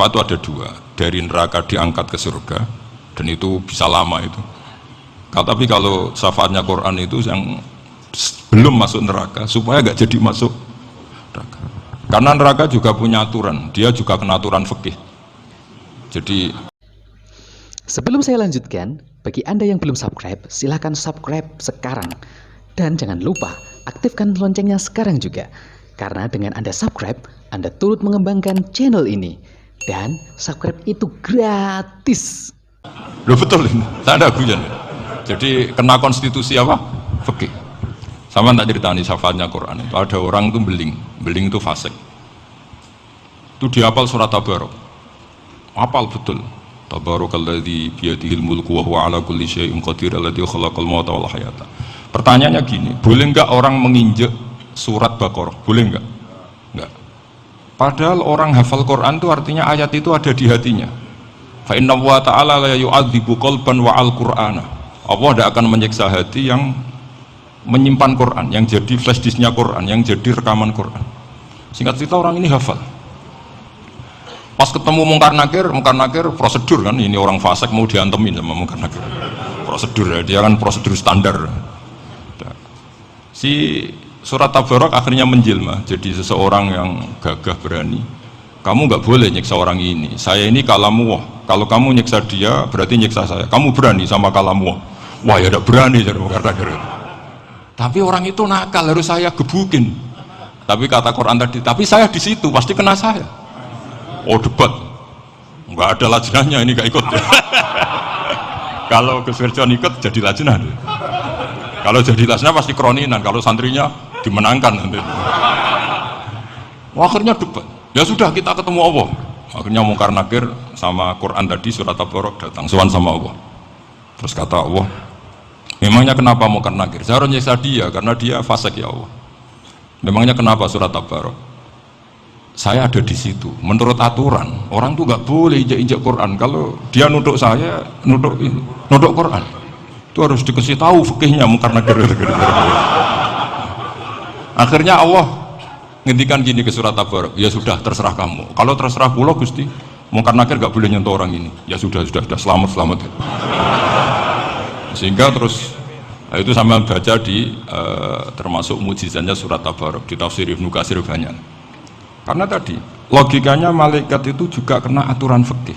syafaat itu ada dua, dari neraka diangkat ke surga, dan itu bisa lama itu. Tapi kalau syafaatnya Quran itu yang belum masuk neraka, supaya gak jadi masuk neraka. Karena neraka juga punya aturan, dia juga kena aturan fikih. Jadi sebelum saya lanjutkan, bagi Anda yang belum subscribe, silahkan subscribe sekarang. Dan jangan lupa aktifkan loncengnya sekarang juga. Karena dengan Anda subscribe, Anda turut mengembangkan channel ini. Dan subscribe itu gratis. loh betul ini, saya ada guyon. Jadi kena konstitusi apa? Fikih. Sama tak ceritani syafaatnya Quran itu, ada orang itu beling itu fasik. Itu dihafal surat Tabarok. Hafal betul. Tabarakalladzi biyadihil mulku wa huwa ala kulli syai'in qadir alladzi khalaqal mauta wal hayata. Pertanyaannya gini, boleh enggak orang menginjek surat Baqarah? Boleh enggak? Enggak. Padahal orang hafal Quran itu artinya ayat itu ada di hatinya. Fa inna wa ta'ala la yu'adzibu qalban wa al-Qur'ana. Allah tidak akan menyiksa hati yang menyimpan Quran, yang jadi flash disknya Quran, yang jadi rekaman Quran. Singkat cerita orang ini hafal. Pas ketemu Mungkar Nakir prosedur kan, ini orang fasik mau diantemin sama Mungkar Nakir. Prosedur ya, dia kan prosedur standar. Si surat Tabarok akhirnya menjelma jadi seseorang yang gagah berani. Kamu nggak boleh nyiksa orang ini. Saya ini kalamullah. Kalau kamu nyiksa dia berarti nyiksa saya. Kamu berani sama kalamullah. Wah ya tidak berani jadi Mungkar Nakir. Tapi orang itu nakal, harus saya gebukin. Tapi kata Quran tadi, tapi saya di situ pasti kena saya. Oh debat, nggak ada lajnahnya ini nggak ikut. Kalau Gus Wirjon ikut jadi lajnah. Kalau jadi lajnah pasti kroninan. Kalau santrinya dimenangkan nanti. Wah, akhirnya debat. Ya sudah kita ketemu Allah. Akhirnya Mungkar Nakir sama Quran tadi surat Tabarok datang sowan sama Allah. Terus kata Allah, memangnya kenapa Mungkar Nakir? Saya harus nyiksa dia karena dia fasik ya Allah. Memangnya kenapa surat Tabarok? Saya ada di situ. Menurut aturan orang tuh nggak boleh injak Quran. Kalau dia nuduh saya, nuduh Quran, itu harus dikasih tahu fikihnya Mungkar Nakir. Akhirnya Allah ngendikan gini ke surat Tabarok, ya sudah terserah kamu. Kalau terserah pulau Gusti, Mungkar Nakir nggak boleh nyentuh orang ini. Ya sudah selamat. Sehingga terus itu sama baca di termasuk mujizatnya surat Tabarok di tafsir Ibnu Katsir banyak. Karena tadi logikanya malaikat itu juga kena aturan fikih.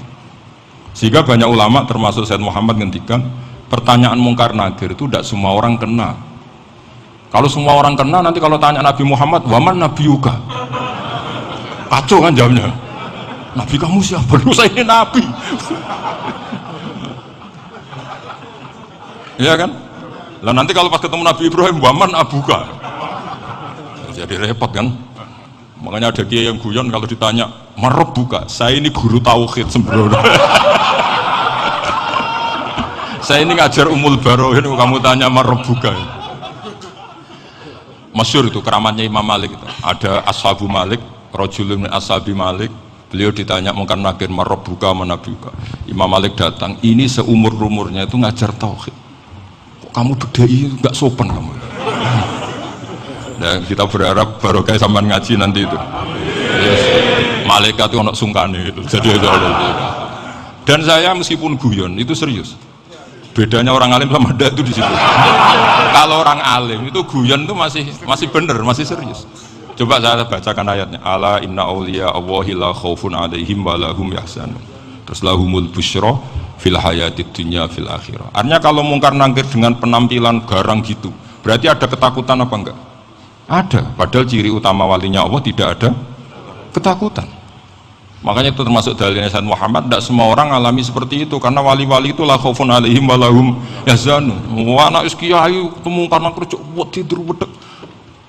Sehingga banyak ulama termasuk Said Muhammad ngendikan pertanyaan Mungkar Nakir itu tidak semua orang kena. Kalau semua orang kena nanti kalau tanya Nabi Muhammad, waman nabiyuka? Kacau kan jawabnya. Nabi kamu siapa? Lu saya ini nabi. Iya kan? Lah nanti kalau pas ketemu Nabi Ibrahim, waman abuka? Jadi repot kan? Makanya ada kiai yang guyon kalau ditanya, "Marabbuka?" Saya ini guru tauhid sembrono. Saya ini ngajar Ummul Barohin, kamu tanya Marabbuka. Masyhur itu keramatnya Imam Malik itu. Ada Ashabu Malik, rajulun min ashabi Malik. Beliau ditanya Mungkar Nakir, "Marabbuka manabuka?" Imam Malik datang, ini seumur-umurnya itu ngajar tauhid. Kok kamu bedai enggak sopan kamu? Dan kita berharap barokah sampean ngaji nanti itu. Yes. Malaikat itu anak sungkane itu. Jadi itu ada. Dan saya meskipun guyon itu serius. Bedanya orang alim sama ndak itu di situ. Kalau orang alim itu guyon itu masih bener, masih serius. Coba saya bacakan ayatnya. Ala inna auliya Allahi la khaufun alaihim wa lahum yahzanun. Terus lahumul busyra fil hayatid dunya fil akhirah. Artinya kalau Mungkar Nakir dengan penampilan garang gitu, berarti ada ketakutan apa enggak? Ada, padahal ciri utama walinya Allah tidak ada ketakutan. Makanya itu termasuk dalilnya Sayyid Muhammad, tidak semua orang alami seperti itu, karena wali-wali itu la khaufun alaihim wa lahum yahzanun. Wah anak kiai ketemu karena kerja buat tidur bedek.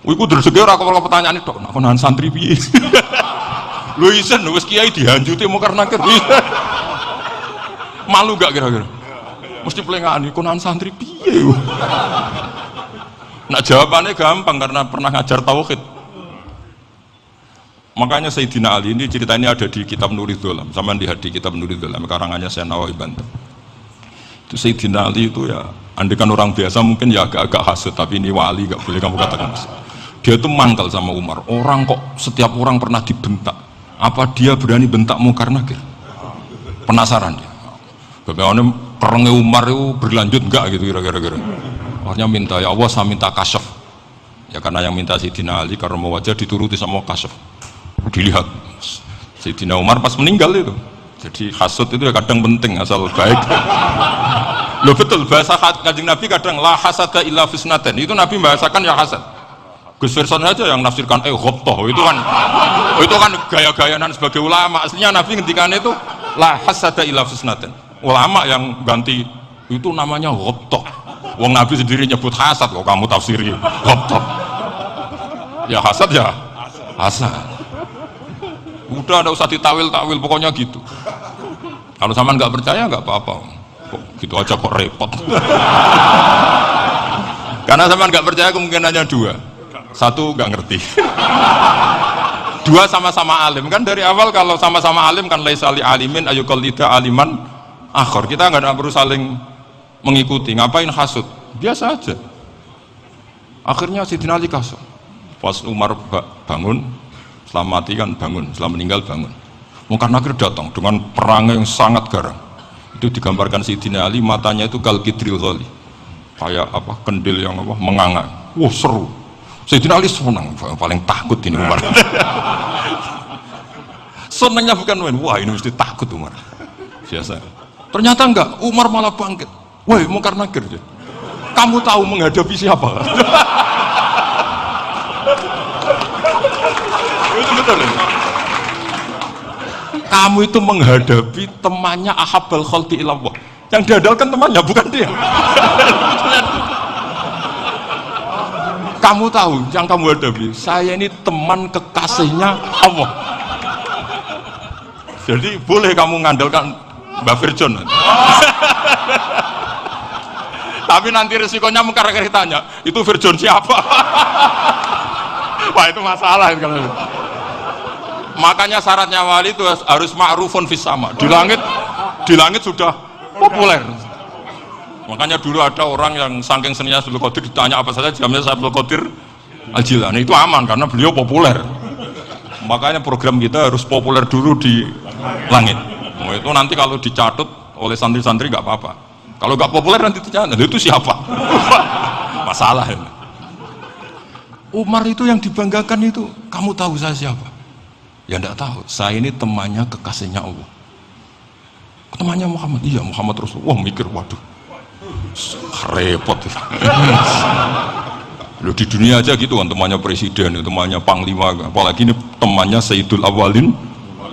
Iku dreseke ora kok pertanyaan itu, nak konan santri piye? Lho isen wis kiai dihanjuti Mungkar Nakir. Malu gak kira-kira? Mesti pelengani konan santri piye? Nah jawabannya gampang karena pernah ngajar tauhid. Makanya Sayyidina Ali ini cerita ini ada di kitab Nurul Dholam. Sama lihat di kitab Nurul Dholam karangannya Syekh Nawawi Banten. Itu Sayyidina Ali itu ya, andikan orang biasa mungkin ya agak-agak hasut, tapi ini wali gak boleh kamu katakan hasut. Dia itu mangkal sama Umar. Orang kok setiap orang pernah dibentak. Apa dia berani bentak mungkar nakir? Penasaran dia. Bagaimana perangnya Umar itu berlanjut enggak gitu kira-kira. Akhirnya minta, ya Allah saya minta kasyaf. Ya karena yang minta Sayyidina Ali karena mau wajah dituruti sama kasyaf. Dilihat Sayyidina Umar pas meninggal itu. Jadi hasud itu ya kadang penting asal baik. Loh betul, bahasa Kanjeng Nabi kadang la hasada illa fisnaten. Itu Nabi membahasakan ya hasad. Gus Firson aja yang nafsirkan ghobtoh itu kan gaya-gayanan sebagai ulama. Aslinya Nabi ngendikan itu la hasada illa fisnaten. Ulama yang ganti itu namanya ghobtoh. Wong Nabi sendiri nyebut hasad kok kamu tafsiri ghobtoh. Ya hasad ya hasad. Udah ada usah ditawil-tawil pokoknya gitu. Kalau sama nggak percaya nggak apa-apa. Kok gitu aja kok repot. Karena sama nggak percaya kemungkinannya dua. Satu nggak ngerti. Dua sama-sama alim kan dari awal kalau sama-sama alim kan laisa li alimin ayuqallida aliman akhir. Kita nggak perlu saling mengikuti. Ngapain hasud? Biasa aja. Akhirnya Sayyidina Ali kasih. Pas Umar bangun, setelah mati kan bangun, setelah meninggal bangun. Mungkar nakir datang dengan perang yang sangat garang. Itu digambarkan Sayyidina Ali matanya itu kal kidril ghali. Kayak apa? Kendil yang apa? Menganga. Wah, seru. Sayyidina Ali senang, paling takut ini Umar. Senangnya bukan main, wah ini mesti takut Umar. Biasa. Ternyata enggak, Umar malah bangkit. Woi, mungkar nakir dia. Kamu tahu menghadapi siapa? Itu betul ya? Kamu itu menghadapi temannya ahabbal khalqi ilallah. Yang diandalkan temannya bukan dia. Kamu tahu yang kamu hadapi, saya ini teman kekasihnya Allah. Jadi boleh kamu ngandalkan Mbak Virjon. Tapi nanti resikonya mungkar nakir tanya, itu Virjon siapa? Wah itu masalah itu. Makanya syaratnya wali itu harus ma'rufun fis sama. Di langit sudah populer. Makanya dulu ada orang yang saking seninya Abdul Qadir ditanya apa saja jamnya Abdul Qadir Al-Jilani itu aman karena beliau populer. Makanya program kita harus populer dulu di langit. Oh, itu nanti kalau dicatut oleh santri-santri nggak apa-apa. Kalau nggak populer nanti ditanya itu siapa? Masalah ini. Umar itu yang dibanggakan itu, kamu tahu saya siapa? Ya enggak tahu, saya ini temannya kekasihnya Allah. Temannya Muhammad, iya Muhammad Rasulullah. Wah mikir, waduh repot. Loh di dunia aja gitu kan, temannya presiden, temannya panglima, apalagi ini temannya Sayyidul Awalin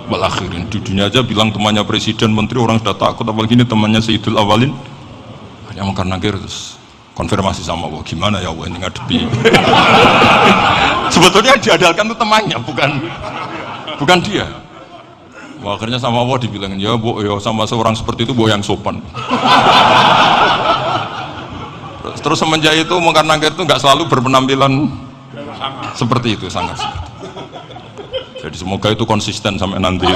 wal Akhirin. Di dunia aja bilang temannya presiden, menteri, orang sudah takut, apalagi ini temannya Sayyidul Awalin. Hanya mungkar nakir terus konfirmasi sama Allah, gimana ya Allah ini ngadepi. Sebetulnya yang diandalkan itu temannya, bukan dia. Wah, akhirnya sama Allah dibilangin, ya bu, ya sama seorang seperti itu bu yang sopan. Terus semenjak itu mungkar nakir itu nggak selalu berpenampilan seperti itu sangat. Jadi semoga itu konsisten sampai nanti.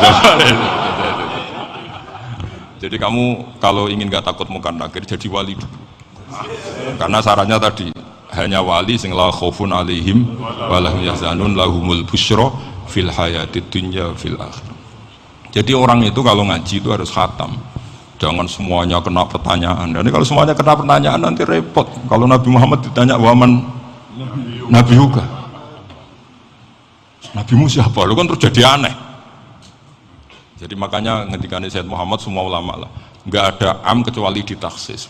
Jadi kamu kalau ingin nggak takut mungkar nakir jadi wali dulu. Karena syaratnya tadi hanya wali sing la khaufun alaihim walahum yahzanun lahumul busyra fil hayatid dunya fil akhirah. Jadi orang itu kalau ngaji itu harus khatam. Jangan semuanya kena pertanyaan. Dan kalau semuanya kena pertanyaan nanti repot. Kalau Nabi Muhammad ditanya waman Nabi juga. Nabimu siapa? Lu kan terjadi aneh. Jadi makanya ketika Sayyid Muhammad semua ulama lah, nggak ada am kecuali ditaksis,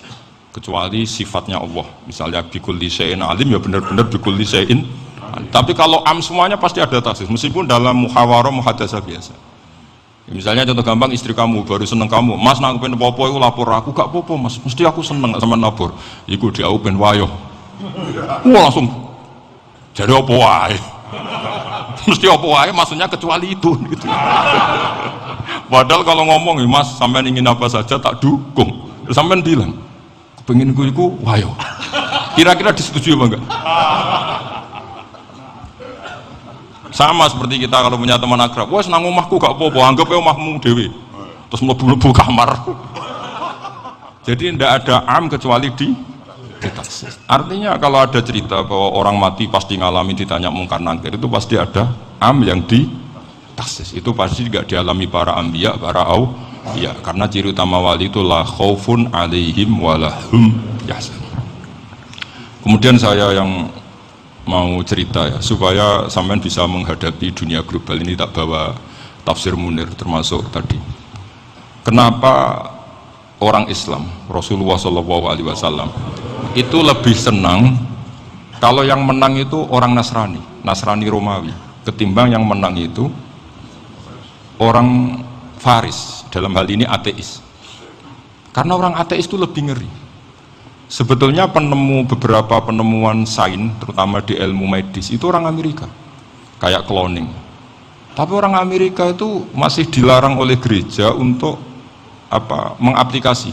kecuali sifatnya Allah. Misalnya bikulli syai'in alim ya benar-benar bikulli syai'in. Tapi kalau am semuanya pasti ada taksis, meskipun dalam muhawarah muhadasah biasa. Misalnya contoh gampang, istri kamu baru seneng kamu, mas nak pengen popo itu lapor aku, gak popo mas, mesti aku seneng sama lapor. Iku dia pengen wayo, wah langsung jadi apa wae, mesti apa wae, maksudnya kecuali itu. Gitu. Padahal kalau ngomong, mas sampean ingin apa saja tak dukung, sampean bilang, pengen iku wayo, kira-kira disetujui apa enggak? Sama seperti kita kalau punya teman akrab, wah senang omahku gak apa-apa, anggap ya omahmu dewi, terus mlebu kamar. Jadi tidak ada am kecuali di taksis. Artinya kalau ada cerita bahwa orang mati pasti ngalami ditanya mungkar nakir, itu pasti ada am yang di taksis. Itu pasti juga dialami para anbiya, para auliya. Karena ciri utama wali itu la khaufun alaihim walahum yahzanun. Kemudian saya yang mau cerita ya, supaya sampean bisa menghadapi dunia global ini, tak bawa tafsir Munir termasuk tadi. Kenapa orang Islam, Rasulullah SAW itu lebih senang kalau yang menang itu orang Nasrani Romawi, ketimbang yang menang itu orang Faris, dalam hal ini ateis. Karena orang ateis itu lebih ngeri. Sebetulnya beberapa penemuan sains, terutama di ilmu medis, itu orang Amerika, kayak cloning. Tapi orang Amerika itu masih dilarang oleh gereja untuk mengaplikasi,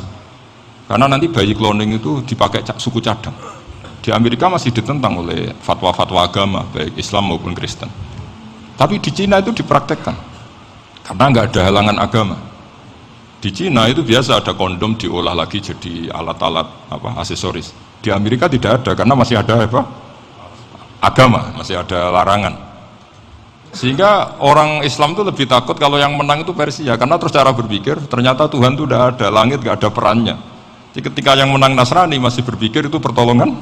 karena nanti bayi cloning itu dipakai suku cadang. Di Amerika masih ditentang oleh fatwa-fatwa agama, baik Islam maupun Kristen. Tapi di Cina itu dipraktekkan, karena nggak ada halangan agama. Di Cina itu biasa ada kondom diolah lagi jadi alat-alat aksesoris. Di Amerika tidak ada, karena masih ada agama, masih ada larangan. Sehingga orang Islam itu lebih takut kalau yang menang itu Persia, karena terus cara berpikir ternyata Tuhan itu udah ada, langit nggak ada perannya. Jadi ketika yang menang Nasrani masih berpikir itu pertolongan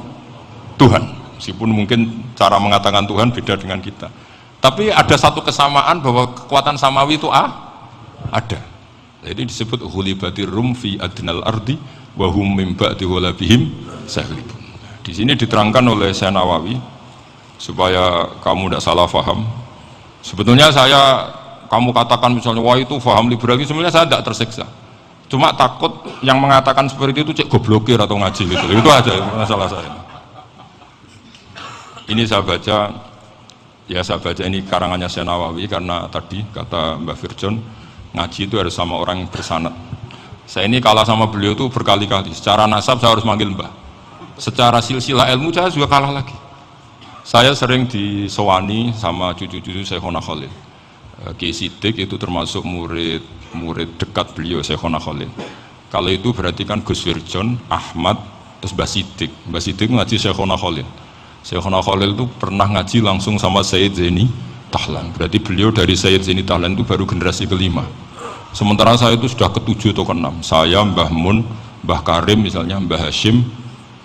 Tuhan, meskipun mungkin cara mengatakan Tuhan beda dengan kita. Tapi ada satu kesamaan bahwa kekuatan samawi itu ada. Jadi disebut ghulibatir rum fi adnal ardi wa hum min ba'di ghalabihim saghlibun. Di sini diterangkan oleh Syekh Nawawi supaya kamu tidak salah paham. Sebetulnya kamu katakan misalnya wah itu paham liberal, sebenarnya saya tidak tersiksa. Cuma takut yang mengatakan seperti itu cek goblokir atau ngaji gitu. Itu aja masalah saya. Ini saya baca ini karangannya Syekh Nawawi, karena tadi kata Mbak Firjon, ngaji itu harus sama orang yang bersanad. Saya ini kalah sama beliau itu berkali-kali. Secara nasab saya harus manggil Mbah. Secara silsilah ilmu saya juga kalah lagi. Saya sering disowani sama cucu-cucu Syekhona Khalil. Kiai Siddiq itu termasuk murid dekat beliau, Syekhona Khalil. Kalau itu berarti kan Gus Firjon, Ahmad, terus Mbah Siddiq. Mbah Siddiq ngaji Syekhona Khalil. Syekhona Khalil itu pernah ngaji langsung sama Sayyid Zaini Tahlan. Berarti beliau dari Sayyid Zaini Tahlan itu baru generasi kelima. Sementara saya itu sudah ke-7 atau ke-6. Saya, Mbah Mun, Mbah Karim misalnya, Mbah Hashim,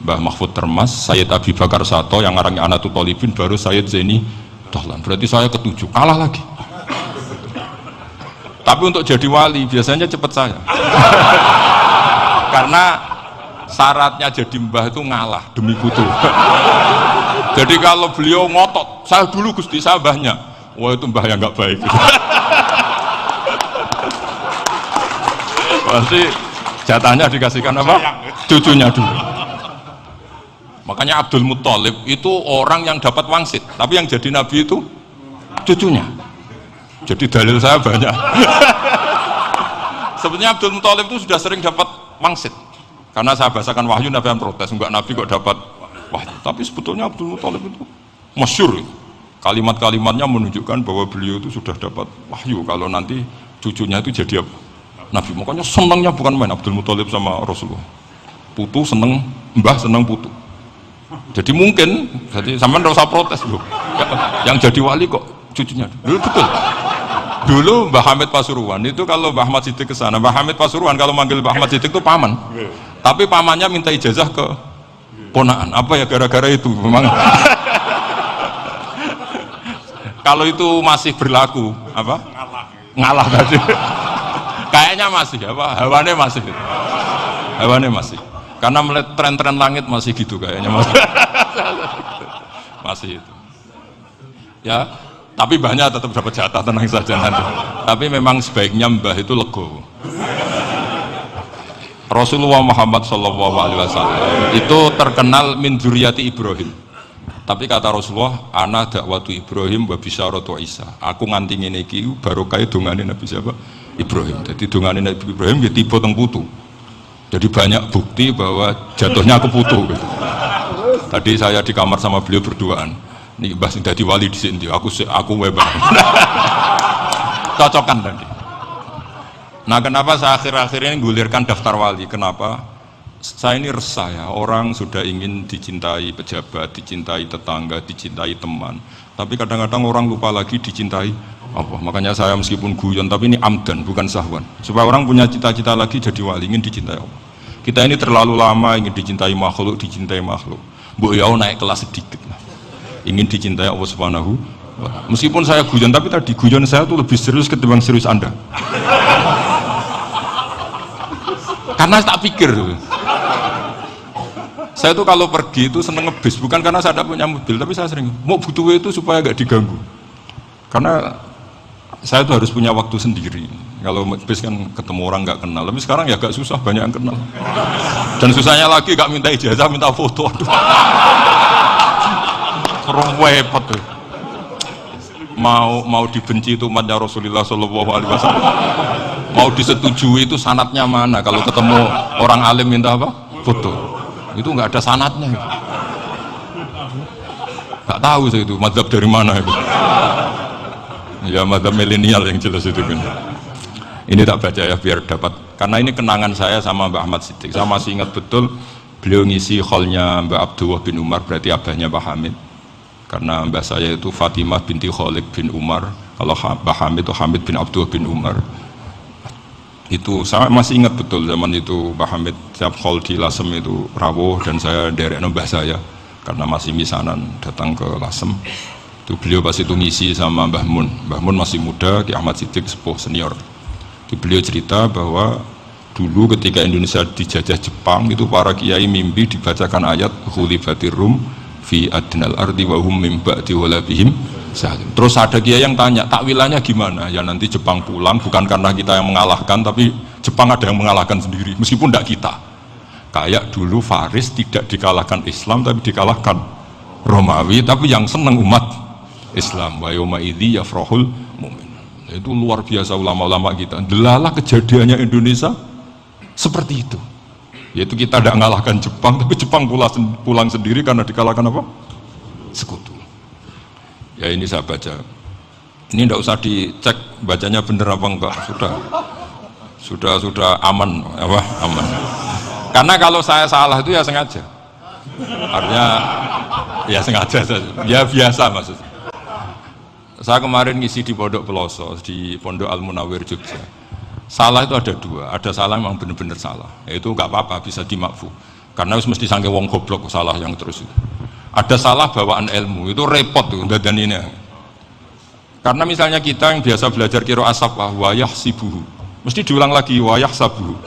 Mbah Mahfud Termas, Sayyid Abi Bakar Sato yang ngarangnya Anatul Talibin, baru Sayyid Zaini Tahlan. Berarti saya ke-7, kalah lagi. Tapi untuk jadi wali biasanya cepat saya. Karena syaratnya jadi mbah itu ngalah demi putu. Jadi kalau beliau ngotot, saya dulu Gusti, saya mbahnya, wah itu mbah yang nggak baik. Pasti jatahnya dikasihkan apa? Cucunya dulu. Makanya Abdul Muthalib itu orang yang dapat wangsit, tapi yang jadi nabi itu cucunya. Jadi dalil saya banyak. Sebenarnya Abdul Muthalib itu sudah sering dapat wangsit, karena saya bahasakan wahyu, Nabi yang protes, enggak Nabi kok dapat wahyu. Tapi sebetulnya Abdul Muthalib itu masyhur, kalimat-kalimatnya menunjukkan bahwa beliau itu sudah dapat wahyu kalau nanti cucunya itu jadi Nabi. Makanya senangnya bukan main Abdul Muthalib sama Rasulullah. Putu seneng mbah, seneng putu. Jadi mungkin, jadi sampean nggak usah protes loh. Yang jadi wali kok cucunya. Dulu betul. Dulu Mbah Hamid Pasuruan itu kalau Mbah Ahmad Siddiq ke sana, Mbah Hamid Pasuruan kalau manggil Mbah Ahmad Siddiq itu paman. Tapi pamannya minta ijazah ke ponaan. Apa ya gara-gara itu memang. Kalau itu masih berlaku, apa? Ngalah tadi. Kayaknya masih, apa? Hawane masih. Karena melihat tren-tren langit masih gitu kayaknya masih. Masih itu. Ya, tapi banyak tetap dapat jatah, tenang saja nanti. Tapi memang sebaiknya mbah itu legowo. Rasulullah Muhammad SAW itu terkenal min dzurriyyati Ibrahim. Tapi kata Rasulullah, ana dakwatu Ibrahim wa bisyaratu Isa. Aku nganti ngene iki barokah dongane Nabi siapa? Ibrahim. Jadi dongane Nabi Ibrahim ya tiba teng putu. Jadi banyak bukti bahwa jatuhnya aku putu gitu. Tadi saya di kamar sama beliau berduaan. Nih Mbah sing dadi wali di sini, aku webang. Cocokan tadi. Nah, kenapa saya akhir-akhir ini gulirkan daftar wali? Kenapa? Saya ini resah ya, orang sudah ingin dicintai pejabat, dicintai tetangga, dicintai teman. Tapi kadang-kadang orang lupa lagi dicintai Apa? Makanya saya meskipun guyon tapi ini amdan bukan sahwan. Supaya orang punya cita-cita lagi jadi wali, ingin dicintai Allah. Kita ini terlalu lama ingin dicintai makhluk. Mbok ya naik kelas sedikit lah. Ingin dicintai Allah Subhanahu wa Ta'ala. Meskipun saya guyon tapi tadi guyon saya tuh lebih serius ketimbang serius Anda. Karena tak pikir tuh. Saya tuh kalau pergi itu seneng ngebis, bukan karena saya tidak punya mobil, tapi saya sering mau butuh itu supaya gak diganggu. Karena saya tuh harus punya waktu sendiri. Kalau ngebis kan ketemu orang gak kenal, tapi sekarang ya agak susah, banyak yang kenal. Dan susahnya lagi gak minta ijazah, minta foto. Repot tuh. Mau dibenci itu umatnya Rasulullah SAW. Mau disetujui itu sanatnya mana? Kalau ketemu orang alim minta apa? Foto. Itu nggak ada sanatnya. Nggak tahu saya itu mazhab dari mana itu. Ya mazhab milenial yang jelas itu kan. Ini tak baca ya biar dapat. Karena ini kenangan saya sama Mbak Ahmad Siddiq. Saya masih ingat betul beliau ngisi hallnya Mbak Abdullah bin Umar, berarti abahnya Mbak Hamid. Karena mbak saya itu Fatimah binti Khalid bin Umar. Kalau Mbak Hamid itu Hamid bin Abdullah bin Umar. Itu saya masih ingat betul zaman itu Pak Hamid tiap hall di Lasem itu rawuh dan saya derek mbah saya karena masih misanan datang ke Lasem. Itu beliau pas itu ngisi sama Mbah Mun masih muda, Ki Ahmad Siddiq sepuh senior. Itu beliau cerita bahwa dulu ketika Indonesia dijajah Jepang itu para kiai mimpi dibacakan ayat khulifatir rum fi adnal ardi wa hum min ba'di walabihim. Terus ada kiai yang tanya, takwilannya gimana? Ya nanti Jepang pulang bukan karena kita yang mengalahkan, tapi Jepang ada yang mengalahkan sendiri, meskipun tidak kita. Kayak dulu Faris tidak dikalahkan Islam, tapi dikalahkan Romawi, tapi yang senang umat Islam. Wa yawma idzi yafrahul mu'min. Itu luar biasa ulama-ulama kita. Delalah kejadiannya Indonesia seperti itu. Yaitu kita tidak mengalahkan Jepang, tapi Jepang pulang sendiri karena dikalahkan apa? Sekutu. Ya ini saya baca. Ini tidak usah dicek bacanya bener apa enggak. Sudah aman apa? Aman. Karena kalau saya salah itu ya sengaja. Artinya ya sengaja saja. Ya biasa maksudnya. Saya kemarin ngisi di Pondok Peloso, di Pondok Al Munawir Jogja. Salah itu ada dua. Ada salah memang benar-benar salah. Ya itu enggak apa-apa, bisa dimakfu. Karena mesti sangke wong goblok salah yang terus itu. Ada salah bawaan ilmu, itu repot tuh dan ini. Karena misalnya kita yang biasa belajar qiraah safah wa yahsibuhu, mesti diulang lagi wa yahsabuhu.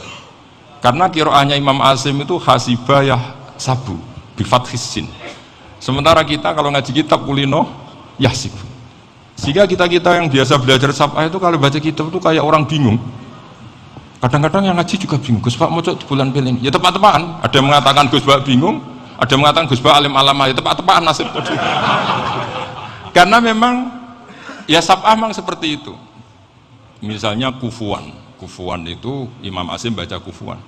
Karena qiraahnya Imam Asim itu hasibah yahsabu bi fathis sin. Sementara kita kalau ngaji kitab kulino yahsib. Sehingga kita yang biasa belajar safah itu kalau baca kitab itu kayak orang bingung. Kadang-kadang yang ngaji juga bingung. Gus Pak mau di bulan pilih. Ya tepat-tepatan. Ada yang mengatakan Gus Pak bingung. Ada yang mengatakan Gus Bah alim alamah, ya tepat-tepat nasib. Karena memang ya sab'ah memang seperti itu. Misalnya kufuan itu Imam Asim baca kufuan,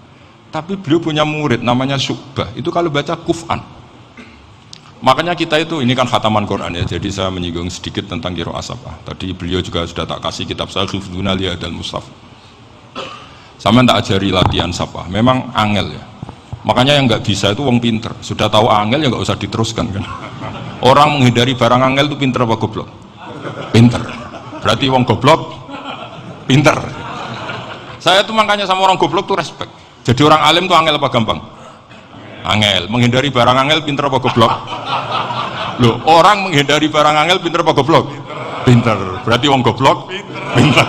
tapi beliau punya murid namanya Syu'bah, itu kalau baca kuf'an. Makanya kita itu, ini kan khataman Quran ya, jadi saya menyinggung sedikit tentang qiraah sab'ah. Tadi beliau juga sudah tak kasih kitab saya Hifdzuna Liyadal Mushaf. Sama tak ajari latihan sab'ah, memang angel ya. Makanya yang nggak bisa itu wong pinter, sudah tahu angel ya nggak usah diteruskan kan. Orang menghindari barang angel itu pinter apa goblok? Pinter. Berarti wong goblok pinter. Saya tuh makanya sama orang goblok tuh respect. Jadi orang alim tuh angel apa gampang? Angel. Menghindari barang angel pinter apa goblok? Loh, orang menghindari barang angel pinter apa goblok? Pinter. Berarti wong goblok pinter.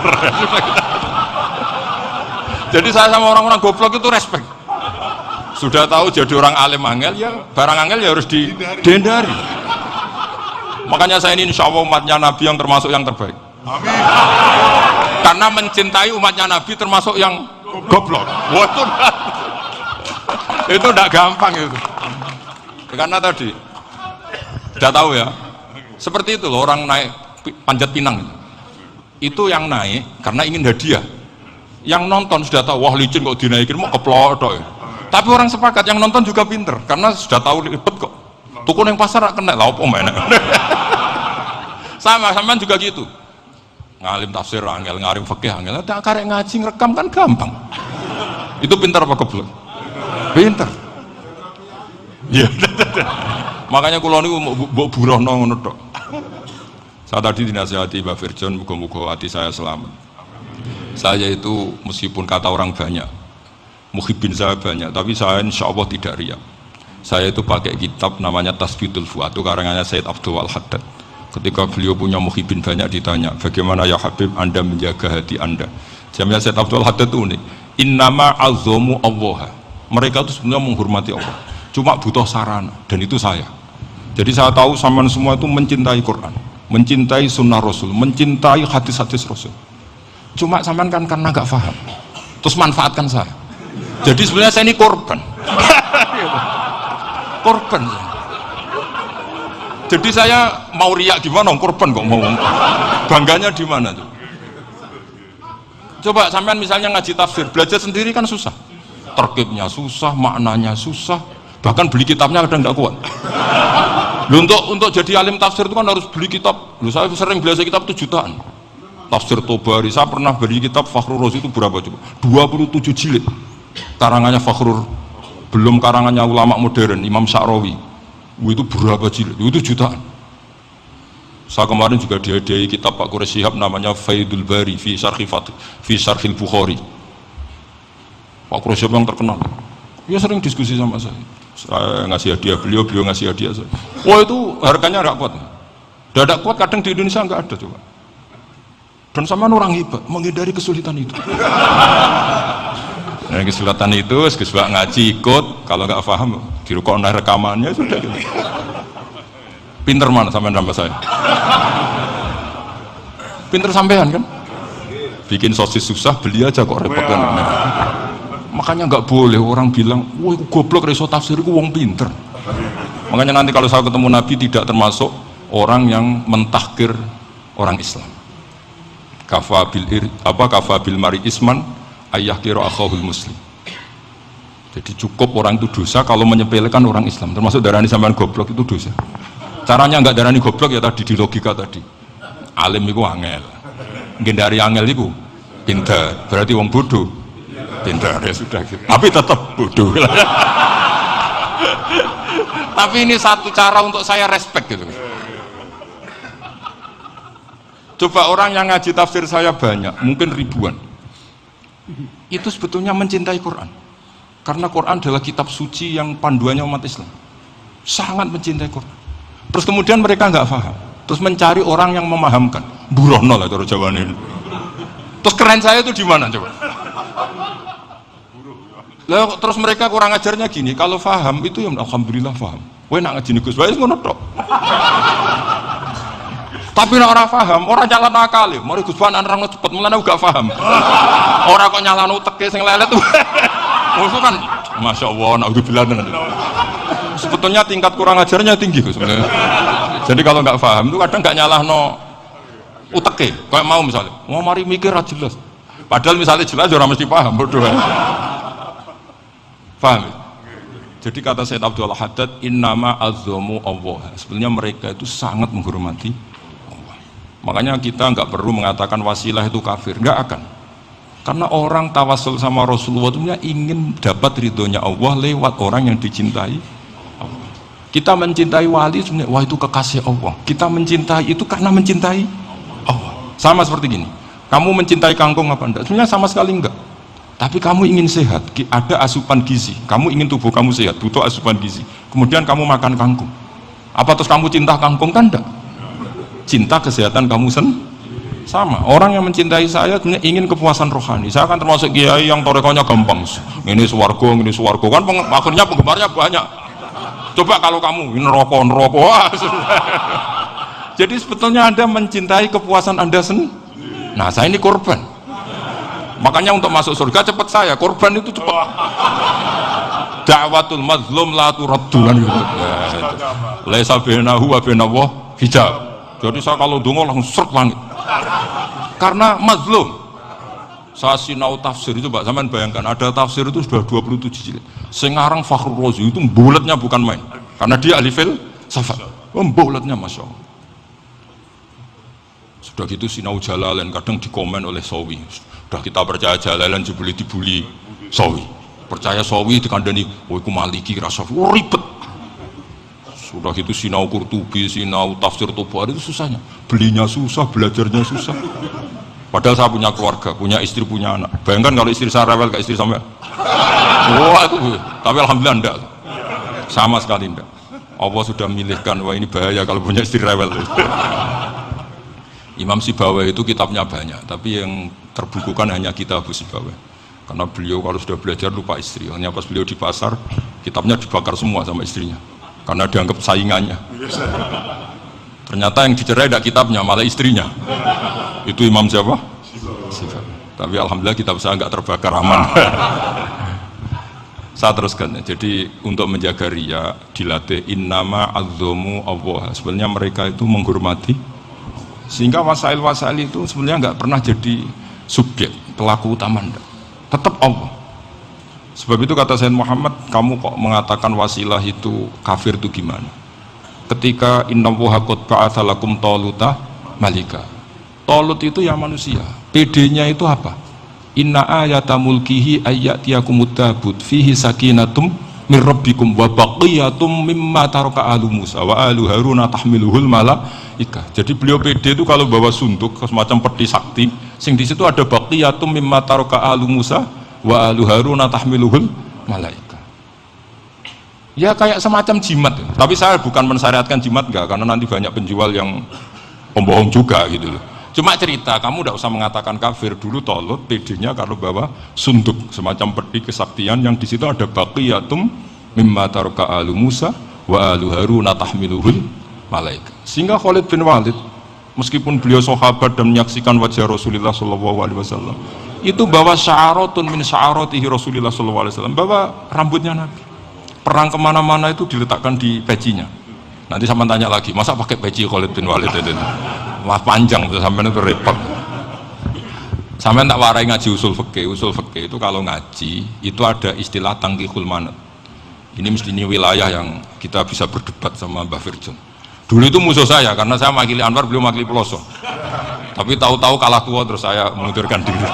Jadi saya sama orang-orang goblok itu respect. Sudah tahu jadi orang alim angel ya barang angel ya harus dihindari. Makanya saya ini insya Allah umatnya Nabi yang termasuk yang terbaik. Amin. Karena mencintai umatnya Nabi termasuk yang goblok. Itu tidak gampang itu. Karena tadi sudah tahu ya. Seperti itu loh orang naik panjat pinang itu yang naik karena ingin hadiah. Yang nonton sudah tahu wah licin kok dinaikin mau keplodok ya. Tapi orang sepakat yang nonton juga pinter karena sudah tahu ribet kok. Tukun yang pasar kena lah apa mana. Sama juga gitu. Ngalim tafsir angel, ngalim fikih angel. Tak karek ngaji ngerekam kan gampang. Itu pinter apa goblok? Pinter. Ya. Makanya kula niku mbok burohno ngono tok. Saya tadi dinasihati Mbak Virjon, muga-muga hati saya selamat. Saya itu meskipun kata orang banyak, muhibbin saya banyak, tapi saya insya Allah tidak riak. Saya itu pakai kitab namanya Tasbitul Fuad, itu karangannya Sayyid Abdul Al-Haddad. Ketika beliau punya muhibbin banyak ditanya, bagaimana ya Habib Anda menjaga hati Anda? Jamnya Sayyid Abdul Al-Haddad itu unik. Innama azzamu Allah. Mereka itu sebenarnya menghormati Allah, cuma butuh sarana, dan itu saya. Jadi saya tahu sampean semua itu mencintai Quran, mencintai sunnah Rasul, mencintai hadis-hadis Rasul. Cuma sampean kan karena gak paham, terus manfaatkan saya. Jadi sebenarnya saya ini korban. Korban. Jadi saya mau riak gimana? Korban kok mau. Bangganya di mana tuh? Coba sampean misalnya ngaji tafsir, belajar sendiri kan susah. Terkibnya susah, maknanya susah, bahkan beli kitabnya kadang nggak kuat. Untuk jadi alim tafsir itu kan harus beli kitab. Saya sering belajar kitab itu jutaan. Tafsir Tobari, saya pernah beli kitab Fakhrur Razi itu berapa coba? 27 jilid. Karangannya Fakhrur, belum karangannya ulama modern Imam Sya'rawi. Itu berapa jilid? Itu jutaan. Saya kemarin juga dihadiahi kitab Pak Quraish Shihab namanya Faidul Bari fi Syarhil Bukhari. Pak Quraish Shihab yang terkenal. Dia sering diskusi sama saya ngasih hadiah beliau ngasih hadiah saya. Wah itu harganya nggak kuat. Tidak kuat kadang di Indonesia nggak ada coba. Dan sama orang hebat menghindari kesulitan itu. Nah, kesulitan itu sebab ngaji ikut, kalau nggak paham dirukon rekamannya sudah gitu. Pinter mana sampean sama saya? Pinter sampean kan? Bikin sosis susah, beli aja kok repot kan? Makanya nggak boleh orang bilang, wah itu goblok reso tafsir itu wong pinter. Makanya nanti kalau saya ketemu Nabi tidak termasuk orang yang mentahkir orang Islam. Kafabil mari isman ayah kira akhahul muslim. Jadi cukup orang itu dosa kalau menyepelekan orang Islam, termasuk darani sampean goblok itu dosa. Caranya nggak darani goblok ya tadi di logika tadi. Alim itu angel, ngendari angel itu pinter, berarti wong bodoh. Pintar ya sudah gitu. Tapi tetap bodoh. Tapi ini satu cara untuk saya respect gitu. Coba orang yang ngaji tafsir saya banyak, mungkin ribuan. Itu sebetulnya mencintai Quran. Karena Quran adalah kitab suci yang panduannya umat Islam. Sangat mencintai Quran. Terus kemudian mereka nggak paham. Terus mencari orang yang memahamkan. Burono lah cara jawabannya. Terus keren saya itu di mana coba? Lah terus mereka kurang ajarnya gini, kalau paham itu ya alhamdulillah paham. Kowe nak ngaji Gus wae ngono tok. Tapi nek ora paham, ora jalan akal ya. Mari Gus Bahan nerangno cepet, mulane gak paham. Ora kok nyalano teke sing lelet. Musuh kan masyaallah naudzubillah. Sebetulnya tingkat kurang ajarnya tinggi Gus sebenarnya. Jadi kalau nggak paham itu kadang nggak nyalahno uteke. Kayak mau misalnya, mau mari mikir ra jelas. Padahal misalnya jelas ora mesti paham, bodoh. Paham? Jadi kata Sayyid Abdul Al-Haddad, innama azzamu Allah. Sebenarnya mereka itu sangat menghormati Allah. Makanya kita nggak perlu mengatakan wasilah itu kafir, nggak akan. Karena orang tawasul sama Rasulullah itu ingin dapat ridhonya Allah lewat orang yang dicintai Allah. Kita mencintai wali sebenarnya, wah itu kekasih Allah. Kita mencintai itu karena mencintai Allah. Sama seperti gini, kamu mencintai kangkung apa enggak? Sebenarnya sama sekali enggak. Tapi kamu ingin sehat, ada asupan gizi, kamu ingin tubuh kamu sehat, butuh asupan gizi, kemudian kamu makan kangkung, apa terus kamu cinta kangkung? Kan enggak, cinta kesehatan kamu sama. Orang yang mencintai saya sebenarnya ingin kepuasan rohani. Saya kan termasuk kiai yang torekonya gampang, ini swargo kan akhirnya penggemarnya banyak. Coba kalau kamu ini neraka wah, jadi sebetulnya Anda mencintai kepuasan Anda sendiri. Nah saya ini korban. Makanya untuk masuk surga cepat saya, korban itu cepat. Da'watul mazlum la turaddu kan gitu. Laisa bainahu wa bainallah hijab. Jadi saya kalau dongo langsung seret langit. Karena mazlum. Saya sinau tafsir itu Pak, sampean bayangkan ada tafsir itu sudah 27 jilid. Sing ngarang Fakhrur Razi itu bulatnya bukan main. Karena dia ahli filsafat. Bulatnya Masya Allah. Sudah gitu sinau Jalalain kadang dikomen oleh Sawi. Sudah kita percaya Jalalain dibuli Sawi. Percaya Sawi dikandani, oh iku Maliki rasa ribet. Sudah itu sinau Qurtubi, sinau tafsir Tobari itu susahnya. Belinya susah, belajarnya susah. Padahal saya punya keluarga, punya istri, punya anak. Bayangkan kalau istri saya rewel kayak istri sampai. Wah itu, tapi alhamdulillah enggak. Sama sekali enggak. Allah sudah milihkan, wah ini bahaya kalau punya istri rewel. Imam Sibawai itu kitabnya banyak, tapi yang terbukukan hanya kitab Abu Sibawai. Karena beliau kalau sudah belajar lupa istri. Hanya pas beliau di pasar, kitabnya dibakar semua sama istrinya. Karena dianggap saingannya. Ternyata yang dicerai tidak kitabnya, malah istrinya. Itu Imam siapa? Sibawai. Tapi alhamdulillah kitab saya nggak terbakar, aman. Saya teruskan ya. Jadi untuk menjaga riya dilatih innama azzamu Allah. Sebenarnya mereka itu menghormati, sehingga wasail itu sebenarnya nggak pernah jadi subjek pelaku utama, tetap Allah. Sebab itu kata Sayyid Muhammad, kamu kok mengatakan wasilah itu kafir itu gimana? Ketika innallaha qad ba'atsa lakum taluta malika. Talut itu ya manusia. PD-nya itu apa? Inna ayata mulkihi ayyatiyakumut tabut fihi sakinatum min rabbikum wa baqiyatum mimma taraka alu Musa wa alu Haruna tahmiluhul malaika. Jadi beliau PD itu kalau bawa sunduk semacam peti sakti, sing di situ ada baqiyatum mimma taraka alu Musa wa alu Haruna tahmiluhul malaika. Ya kayak semacam jimat. Tapi saya bukan mensyariatkan jimat enggak, karena nanti banyak penjual yang pembohong juga gitu loh. Cuma cerita, kamu tidak usah mengatakan kafir. Dulu Talut PD-nya kalau bawa sunduk semacam peti kesaktian yang di situ ada baqiyatum mimma taraka alu Musa wa alu Haruna tahmiluhul malaika. Sehingga Khalid bin Walid meskipun beliau sahabat dan menyaksikan wajah Rasulullah SAW, itu bawa sya'aratun min sya'aratihi Rasulullah SAW, bawa rambutnya Nabi. Perang kemana-mana itu diletakkan di pecinya. Nanti sama tanya lagi, masa pakai peci Khalid bin Walid itu? Wah panjang tuh, sampai itu repot. Sampai tak warai ngaji usul fikih. Usul fikih itu kalau ngaji itu ada istilah tangkihul manat. Ini mesti ini wilayah yang kita bisa berdebat sama Mbah Firjon. Dulu itu musuh saya karena saya makili Anwar, beliau makili Peloso. Tapi tahu-tahu kalah tua terus saya mengundurkan diri.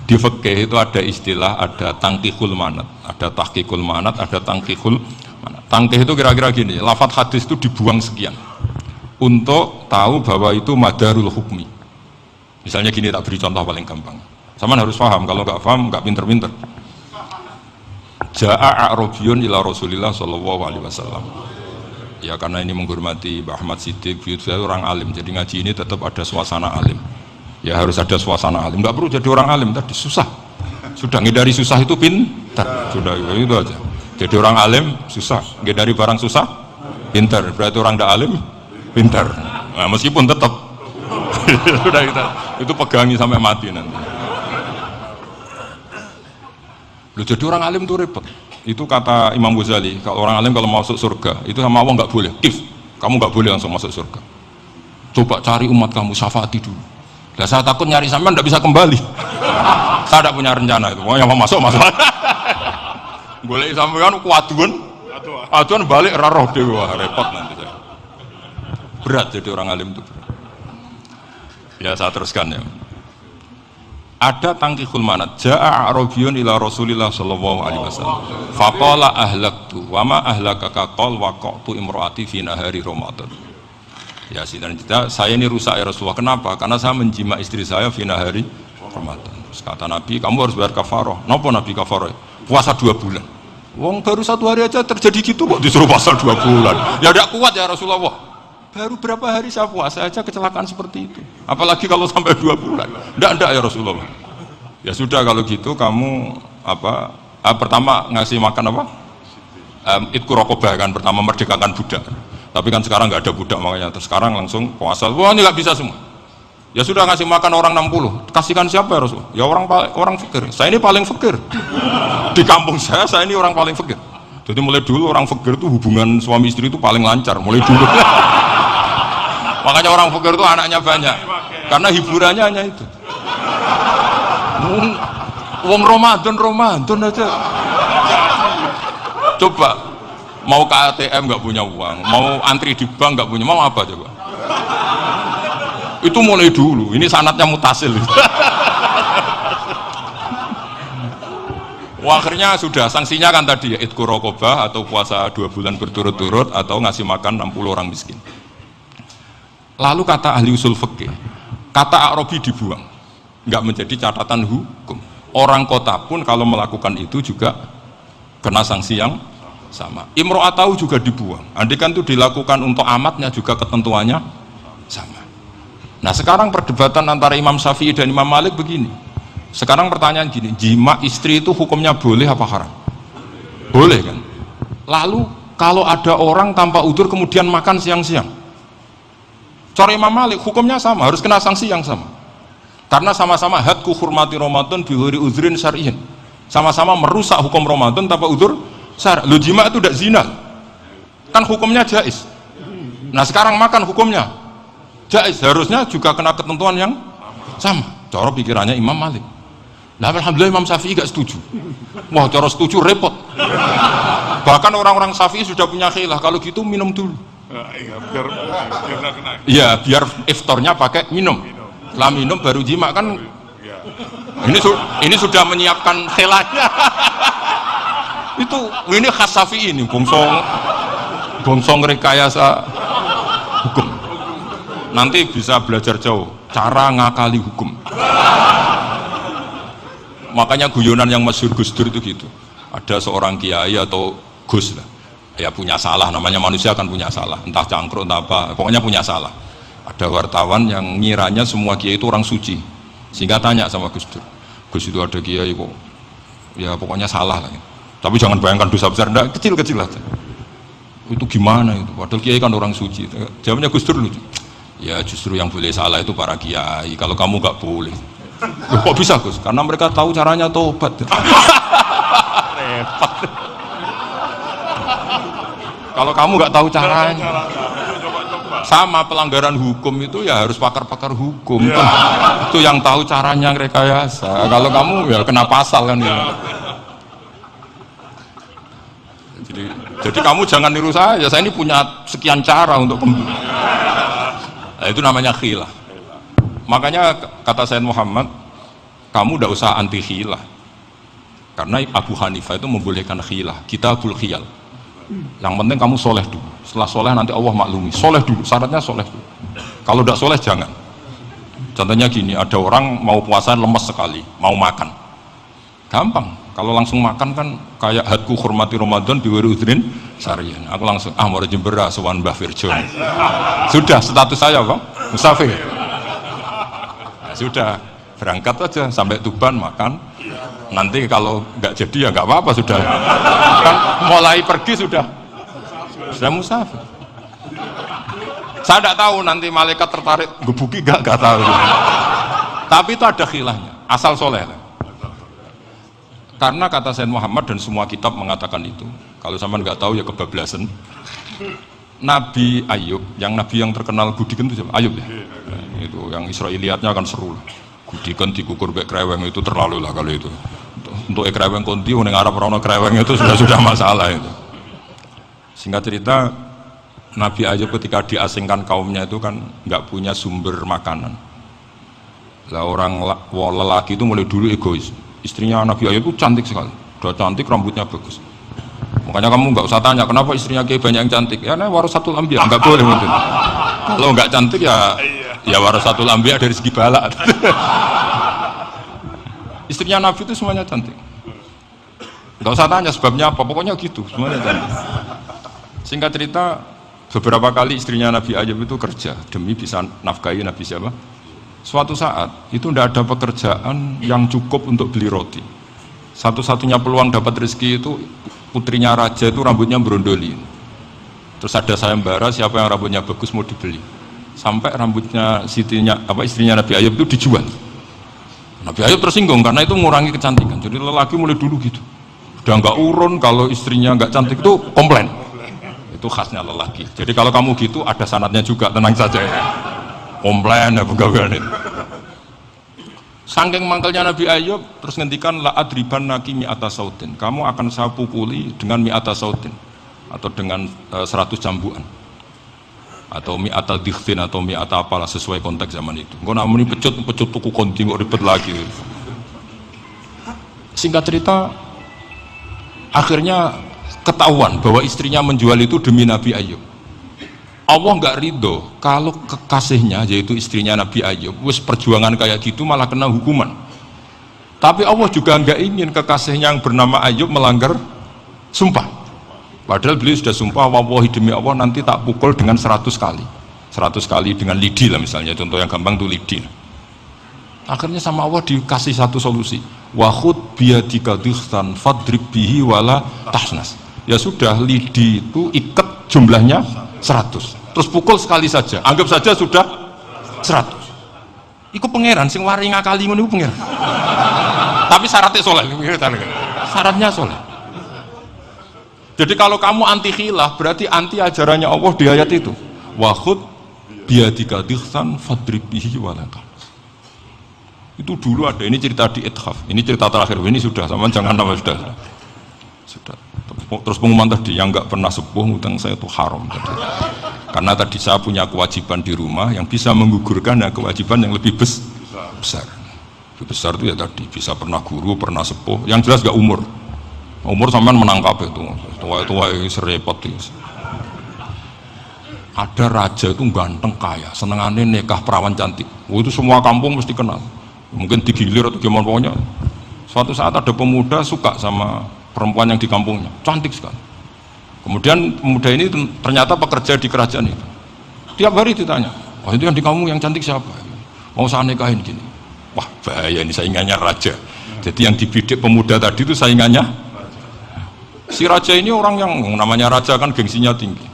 Di fikih itu ada istilah, ada tangkihul manat, ada tahqiqul manat, ada tangkihul manat. Tangkih itu kira-kira gini, lafadz hadis itu dibuang sekian untuk tahu bahwa itu madarul hukmi. Misalnya gini, tak beri contoh paling gampang. Sama harus paham, kalau nggak paham nggak pinter-pinter. Ja'a a'rabiyun ila Rasulillah sallallahu alaihi wasallam. Ya karena ini menghormati Mbah Ahmad Siddiq, beliau orang alim, jadi ngaji ini tetap ada suasana alim. Ya harus ada suasana alim. Nggak perlu jadi orang alim tadi, susah. Sudah ngindari susah itu pintar. Sudah itu aja. Jadi orang alim susah, ngindari barang susah pintar. Berarti orang tidak alim pintar. Nah, meskipun tetap sudah itu pegangi sampai mati nanti. Loh, jadi orang alim itu repot. Itu kata Imam Ghazali, kalau orang alim kalau masuk surga itu sama Allah nggak boleh. Kamu nggak boleh langsung masuk surga. Coba cari umat kamu, syafaati dulu. Nah, saya takut nyari sampean nggak bisa kembali. Saya tidak punya rencana itu. Pokoknya mau masuk. Boleh sampean kuaduan balik raroh dewa, repot nanti saya. Berat jadi orang alim itu berat. Ya saya teruskan ya. Ada tangkihul manat. Ja'a a'rabiyun ila Rasulillah sallallahu alaihi wasallam. Faqala ahlaktu wa ma ahlakaka qal waqatu imraati fi nahari Ramadan. Ya saya ini rusak ya Rasulullah. Kenapa? Karena saya menjima istri saya fi nahari Ramadan. Terus kata Nabi, kamu harus bayar kafarah. Napa Nabi kafarah? Puasa 2 bulan. Wong baru 1 hari aja terjadi gitu kok disuruh puasa 2 bulan. Ya tidak kuat ya Rasulullah. Baru berapa hari saya puasa aja kecelakaan seperti itu. Apalagi kalau sampai 2 bulan. Tidak ya Rasulullah. Ya sudah kalau gitu kamu pertama ngasih makan apa? Itku rokobah kan, pertama merdekakan budak. Tapi kan sekarang nggak ada budak, makanya terus sekarang langsung puasa. Wah ini nggak bisa semua. Ya sudah ngasih makan orang 60. Kasihkan siapa ya Rasul? Ya orang fakir. Saya ini paling fakir. Di kampung saya ini orang paling fakir. Jadi mulai dulu orang fakir itu hubungan suami istri itu paling lancar. Mulai dulu. Makanya orang fakir itu anaknya banyak. Karena hiburannya hanya itu. Wong Ramadan aja. Coba mau ke ATM nggak punya uang, mau antri di bank nggak punya, mau apa coba? Itu mulai dulu. Ini sanatnya mutasil. Wah, akhirnya sudah sanksinya kan tadi ya, idku rokobah atau puasa 2 bulan berturut-turut atau ngasih makan 60 orang miskin. Lalu kata ahli usul fikih, kata Arabi dibuang, nggak menjadi catatan hukum. Orang kota pun kalau melakukan itu juga kena sanksi yang sama. Imro'atau juga dibuang. Andai kan itu dilakukan untuk amatnya juga ketentuannya sama. Nah sekarang perdebatan antara Imam Syafi'i dan Imam Malik begini. Sekarang pertanyaan gini, jima istri itu hukumnya boleh apa haram? Boleh kan? Lalu kalau ada orang tanpa udzur kemudian makan siang-siang, cara Imam Malik hukumnya sama, harus kena sanksi yang sama. Karena sama-sama hadku hurmati Ramadan bihuri uzrin syar'in. Sama-sama merusak hukum Ramadan tanpa udzur syar'i. Lu jima itu tidak zina. Kan hukumnya jais. Nah, sekarang makan hukumnya jais, harusnya juga kena ketentuan yang sama. Cara pikirannya Imam Malik. Nah, alhamdulillah Imam Syafi'i gak setuju. Wah, cara setuju repot. Bahkan orang-orang Syafi'i sudah punya khilaf, kalau gitu minum dulu. Iya, biar iftarnya pakai minum. Setelah minum baru jima kan. Ini sudah menyiapkan khilafnya. Ini khas Syafi'i ini, bongsong rekayasa hukum. Nanti bisa belajar jauh cara ngakali hukum. Makanya guyonan yang masyhur Gus Dur itu gitu. Ada seorang kiai atau Gus lah, ya punya salah, namanya manusia kan punya salah, entah cangkruk entah apa, pokoknya punya salah. Ada wartawan yang ngiranya semua kiai itu orang suci, sehingga tanya sama Gus Dur, Gus itu ada kiai kok ya pokoknya salah lah, tapi jangan bayangkan dosa besar, enggak, kecil-kecil aja. Itu gimana itu, padahal kiai kan orang suci. Jawabnya Gus Dur lucu, ya justru yang boleh salah itu para kiai, kalau kamu nggak boleh. Loh, kok bisa Gus? Karena mereka tahu caranya tobat. Repot. Kalau kamu nggak tahu caranya, sama pelanggaran hukum itu ya harus pakar-pakar hukum. Itu yang tahu caranya rekayasa. Kalau kamu ya kena pasal kan ya. Jadi kamu jangan niru saya ini punya sekian cara untuk nah, itu namanya khilaf. Makanya kata Sayyid Muhammad, kamu tidak usah anti khilaf, karena Abu Hanifah itu membolehkan khilaf, kitabul khiyal. Yang penting kamu soleh dulu, setelah soleh nanti Allah maklumi. Soleh dulu, syaratnya soleh dulu. Kalau tidak soleh jangan. Contohnya gini, ada orang mau puasa lemes sekali, mau makan, gampang. Kalau langsung makan kan kayak hadku hormati Ramadan biwiri udrin syarian. Aku langsung mau jembera sowan Mbah Firjo. Sudah status saya Bang musafir. Sudah berangkat aja sampai Tuban makan, nanti kalau nggak jadi ya nggak apa-apa, sudah kan mulai pergi sudah musafir. Saya tidak tahu nanti malaikat tertarik gebuki nggak tahu, tapi itu ada khilafnya, asal soleh lah. Karena kata Sayyid Muhammad dan semua kitab mengatakan itu, kalau sama nggak tahu ya kebablasan. Nabi Ayub, nabi yang terkenal Budikan itu siapa? Ayub ya. Nah, itu yang Israiliyatnya akan seru. Budikan dikukur bek kreweng itu terlalu lah kalau itu. Untuk kreweng konti, uning Arab orang kreweng itu sudah masalah itu. Singkat cerita, Nabi Ayub ketika diasingkan kaumnya itu kan nggak punya sumber makanan. Lah orang lelaki itu mulai dulu egois. Istrinya Nabi Ayub itu cantik sekali, udah cantik, rambutnya bagus. Makanya kamu nggak usah tanya kenapa istrinya kayak banyak yang cantik. Ya nah, warasatul anbiya, nggak boleh mungkin. Kalau nggak cantik ya warasatul anbiya dari segi balak. Istrinya Nabi itu semuanya cantik. Nggak usah tanya sebabnya apa, pokoknya gitu, semuanya cantik. Singkat cerita, beberapa kali istrinya Nabi Ayub itu kerja demi bisa nafkahi Nabi siapa. Suatu saat itu tidak ada pekerjaan yang cukup untuk beli roti. Satu-satunya peluang dapat rezeki itu putrinya raja itu rambutnya berondoli. Terus ada sayembara siapa yang rambutnya bagus mau dibeli. Sampai rambutnya istrinya Nabi Ayub itu dijual. Nabi Ayub tersinggung karena itu mengurangi kecantikan. Jadi lelaki mulai dulu gitu. Udah nggak urun kalau istrinya nggak cantik itu komplain. Itu khasnya lelaki. Jadi kalau kamu gitu ada sanadnya juga, tenang saja ya. Komplain ya pegawaian itu. Saking mangkelnya Nabi Ayub terus ngendikan la adriban naki mi'ata sautin, kamu akan saya pukuli dengan mi'ata sautin atau dengan 100 cambukan atau mi'ata dikhtin atau mi'ata apalah sesuai konteks zaman itu. Engko nak muni pecut tuku konti kok ribet lagi. Singkat cerita Akhirnya ketahuan bahwa istrinya menjual itu demi Nabi Ayub. Allah nggak ridho kalau kekasihnya yaitu istrinya Nabi Ayub wis perjuangan kayak gitu malah kena hukuman. Tapi Allah juga nggak ingin kekasihnya yang bernama Ayub melanggar sumpah. Padahal beliau sudah sumpah, wallahi demi Allah nanti tak pukul dengan 100 kali. 100 kali dengan lidi lah misalnya, contoh yang gampang tuh lidi. Akhirnya sama Allah dikasih satu solusi. Wa khud biyadika dikhtan fadrib bihi wala tahnas. Ya sudah, lidi itu ikat jumlahnya 100. Terus pukul sekali saja. Anggap saja sudah 100. Iku pangeran sing wari ngakali ngono iku pangeran. Tapi syaratnya soleh. Syaratnya soleh. Jadi kalau kamu anti khilaf berarti anti ajarannya Allah di ayat itu. Wa khud biyadika dikhtan fadrib bihi wala tahnas. Itu dulu ada, ini cerita di Ithaf, ini cerita terakhir, ini sudah, sama jangan nama sudah. Terus pengumuman tadi, yang nggak pernah sepuh ngutang saya itu haram tadi. Karena tadi saya punya kewajiban di rumah yang bisa menggugurkan ya, kewajiban yang lebih besar. Lebih besar itu ya tadi, bisa pernah guru, pernah sepuh, yang jelas nggak umur. Umur sampean menangkap itu, tua-tua itu serepot itu. Ada raja itu ganteng kaya, senengannya nikah perawan cantik. Itu semua kampung mesti kenal. Mungkin digilir atau gimana pokoknya. Suatu saat ada pemuda suka sama perempuan yang di kampungnya, cantik sekali. Kemudian pemuda ini ternyata pekerja di kerajaan itu. Tiap hari ditanya, oh itu yang di kampung yang cantik siapa? Mau saya nikahin gini. Wah bahaya ini, saingannya raja. Jadi yang dibidik pemuda tadi itu saingannya. Si raja ini orang yang namanya raja kan gengsinya tinggi.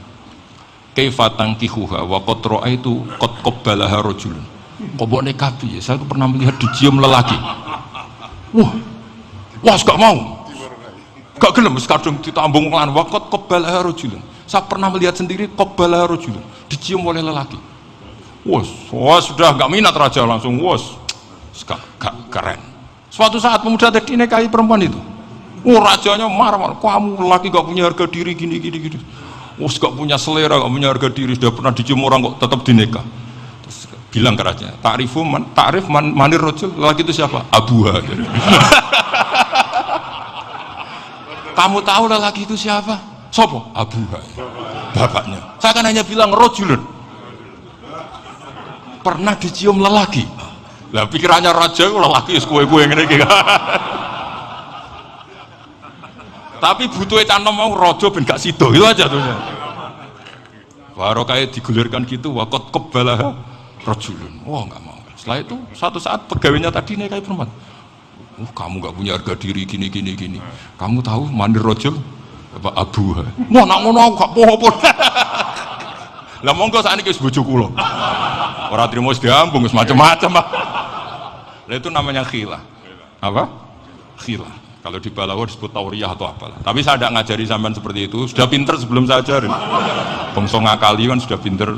Kaifa tankihuha wa qad ra'aitu qad qabbalaha rajulun. Kok buat nikahi, saya tuh pernah melihat dicium lelaki. Wah, gak mau, gak gelem, kadang ditambung lan wakot qabbalaha rajulun. Saya pernah melihat sendiri qabbalaha rajulun, dicium oleh lelaki. Wah, sudah gak minat raja langsung, gak keren. Suatu saat pemuda tadi nikahi perempuan itu. Rajanya marah, kamu lelaki gak punya harga diri gini. Gak punya selera, gak punya harga diri, sudah pernah dicium orang kok tetap dinikah. Bilang ke raja, takrif manir rojul, lelaki itu siapa? Abuha. Kamu tahu lelaki itu siapa? Sopo? Abuha, bapaknya. Saya kan hanya bilang rojulun, pernah dicium lelaki. Lah pikirannya raja, lelaki kue-kue yang ini. Tapi butuhnya canom mau rojo ben gak sido, itu aja tuh. Baru kayak digulirkan gitu, wakot qabbalaha rajulun. Wah nggak mau. Setelah itu suatu saat pegawainya tadi nikahi perempuan. Kamu nggak punya harga diri gini. Kamu tahu mandir rojul apa abuha? Wah nak ngono aku gak popo. Lah monggo sakniki wis bojo kula. Ora trimo wis diambung wis macam-macam. Lah itu namanya khilah. Apa? Khilah. Kalau di Balawar disebut tauriyah atau apalah. Tapi saya tidak ngajari sampean seperti itu. Sudah pinter sebelum saya ajarin. Bangsa ngakali kan sudah pinter.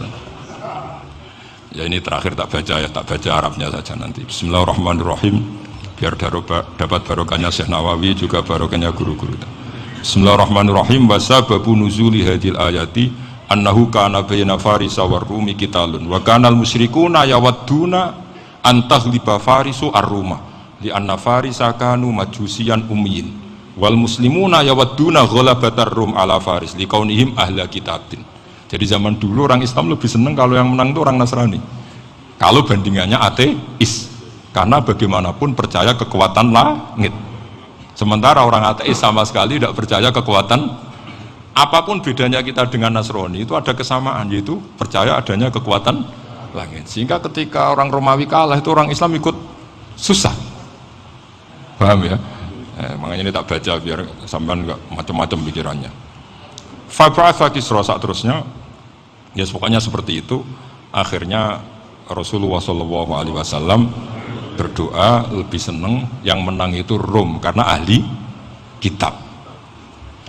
Ya ini terakhir tak baca Arabnya saja nanti. Bismillahirrahmanirrahim. Biar dapat barokahnya Syekh Nawawi juga barokahnya guru-guru. Bismillahirrahmanirrahim. Wa sababu nuzuli hadil ayati annahu kana baina farisa war rumi qitalun wa kana al musyrikuna yawadduna an taghliba farisu ar-ruma li anna farisa kanu majusiyan ummiyin wal muslimuna yawadduna ghalabatar rum ala faris li kaunihim ahla kitabin. Jadi zaman dulu orang Islam lebih senang kalau yang menang itu orang Nasrani. Kalau bandingannya ateis, karena bagaimanapun percaya kekuatan langit. Sementara orang ateis sama sekali tidak percaya kekuatan. Apapun bedanya kita dengan Nasrani itu ada kesamaan, yaitu percaya adanya kekuatan langit. Sehingga ketika orang Romawi kalah itu orang Islam ikut susah. Paham ya? Makanya ini tak baca biar sampean nggak macam-macam pikirannya. Fab'atha Kisra saat terusnya, ya pokoknya seperti itu. Akhirnya Rasulullah SAW berdoa lebih senang yang menang itu Rom karena ahli kitab.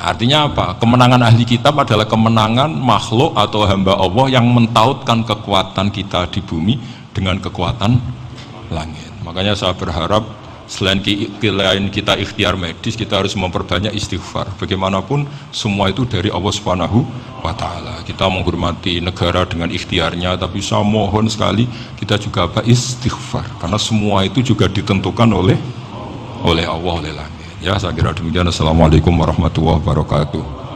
Artinya apa? Kemenangan ahli kitab adalah kemenangan makhluk atau hamba Allah yang mentautkan kekuatan kita di bumi dengan kekuatan langit. Makanya saya berharap selain kita ikhtiar medis, kita harus memperbanyak istighfar. Bagaimanapun semua itu dari Allah Subhanahu wa Ta'ala. Kita menghormati negara dengan ikhtiarnya, tapi saya mohon sekali kita juga istighfar, karena semua itu juga ditentukan oleh Allah, oleh langit. Ya, saya kira demikian. Assalamualaikum warahmatullahi wabarakatuh.